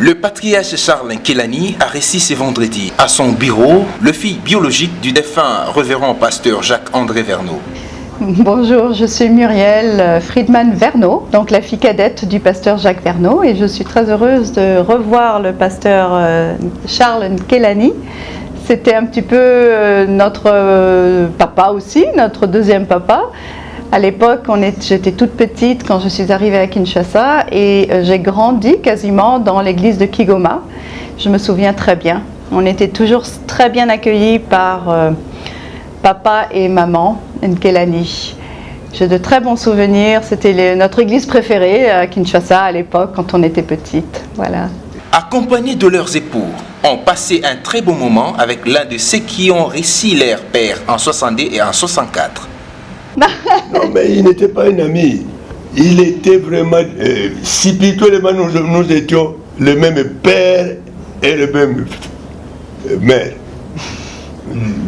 Le patriarche Charles Nkelani a reçu ce vendredi à son bureau le fils biologique du défunt révérend pasteur Jacques-André Verneau. Bonjour, je suis Muriel Friedman Verneau, donc la fille cadette du pasteur Jacques Verneau, et je suis très heureuse de revoir le pasteur Charles Nkelani. C'était un petit peu notre papa aussi, notre deuxième papa. À l'époque, j'étais toute petite quand je suis arrivée à Kinshasa et j'ai grandi quasiment dans l'église de Kigoma. Je me souviens très bien. On était toujours très bien accueillis par papa et maman Nkelani. J'ai de très bons souvenirs. C'était notre église préférée à Kinshasa à l'époque quand on était petite. Voilà. Accompagnés de leurs époux, ont passé un très bon moment avec l'un de ceux qui ont réussi leur père en 62 et en 64. Non, mais il n'était pas un ami. Il était vraiment... spirituellement, nous étions le même père et le même mère.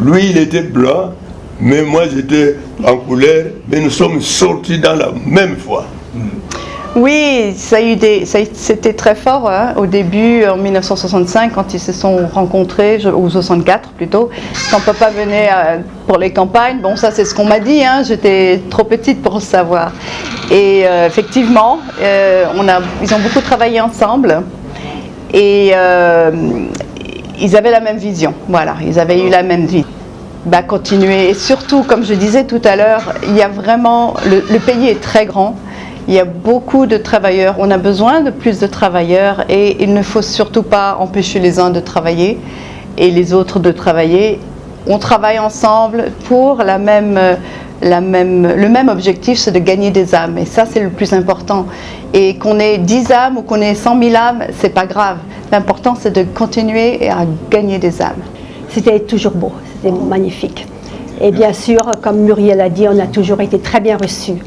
Lui, il était blanc, mais moi, j'étais en couleur, mais nous sommes sortis dans la même foi. Oui, c'était très fort hein, au début, en 1965, quand ils se sont rencontrés, ou 64 plutôt, quand papa venait pour les campagnes. Bon, ça c'est ce qu'on m'a dit, hein, j'étais trop petite pour le savoir. Et effectivement, ils ont beaucoup travaillé ensemble et ils avaient la même vision, voilà, ils avaient eu la même vie. Continuer, et surtout, comme je disais tout à l'heure, il y a vraiment, le pays est très grand. Il y a beaucoup de travailleurs, on a besoin de plus de travailleurs et il ne faut surtout pas empêcher les uns de travailler et les autres de travailler. On travaille ensemble pour le même objectif, c'est de gagner des âmes et ça c'est le plus important. Et qu'on ait 10 âmes ou qu'on ait 100 000 âmes, c'est pas grave. L'important c'est de continuer à gagner des âmes. C'était toujours beau, c'était magnifique. Et bien sûr, comme Muriel a dit, on a toujours été très bien reçus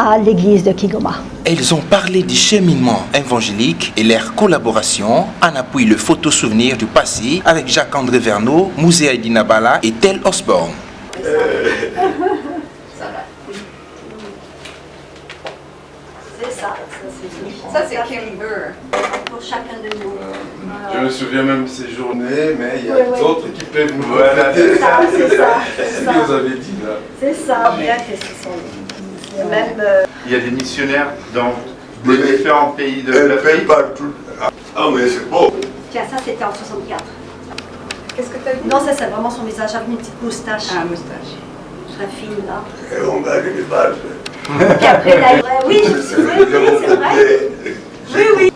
à l'église de Kigoma. Ils ont parlé du cheminement évangélique et leur collaboration en appui le photo-souvenir du passé avec Jacques-André Verneau, Musée Dinabala et Tel Osborne. C'est ça. Ça c'est Kimber. Pour chacun de nous. Je me souviens même de ces journées, mais il y a d'autres qui peuvent nous C'est ça. ce que vous avez dit là. C'est ça, bien que ce sont les mêmes. Il y a des missionnaires dans des différents pays de l'Afrique. Partout. Ah, mais c'est beau. Tiens, ça c'était en 64. Qu'est-ce que tu as dit? Non, ça c'est vraiment son visage avec une petite moustache. Ah, moustache. Très fine là. Et on garde les bases. Puis après, là, oui, je me souviens, c'est vrai. Oui.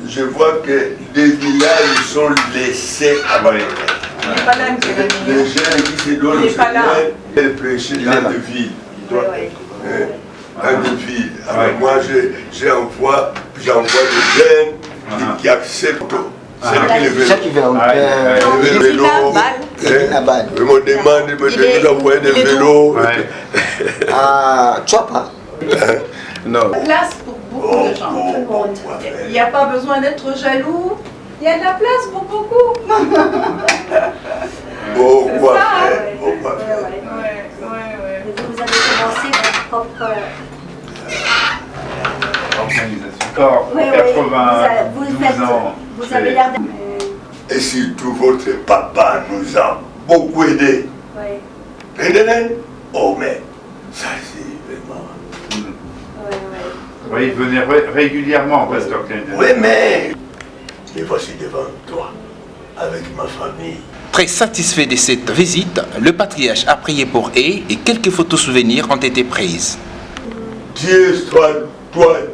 Je vois que des villages sont laissés à Marie. Il n'est pas là, Les gens qui se donnent Il n'est pas là. et prêcher dans des villes. Dans des villes. Alors moi, j'envoie des jeunes qui acceptent. Ceux qui veulent le vélo. Ils me demandent de nous envoyer des vélos. tu vois pas? Non. Place pour beaucoup de gens. Il n'y a pas besoin d'être jaloux. Il y a de la place pour beaucoup. Beaucoup à faire. Et vous avez commencé votre propre organisation. Oui, 92 ans. Vous avez l'air de... Et surtout, votre papa nous a beaucoup aidés. Oui. Aidés? Oh, mais ça, c'est vraiment... Oui, il venait régulièrement, pasteur Kennedy. Oui, mais me voici devant toi, avec ma famille. Très satisfait de cette visite, le patriarche a prié pour eux et quelques photos souvenirs ont été prises. Dieu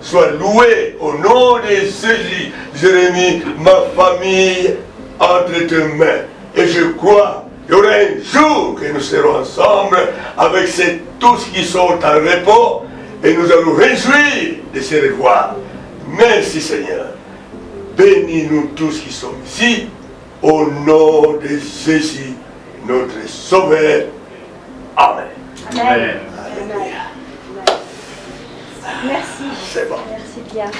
soit loué au nom de Jésus. Jérémie, ma famille entre tes mains. Et je crois qu'il y aura un jour que nous serons ensemble avec tous qui sont en repos et nous allons réjouir de se revoir. Merci Seigneur. Bénis-nous tous qui sommes ici au nom de Jésus, notre Sauveur. Amen. Amen. Alléluia. Merci. C'est bon. Merci bien.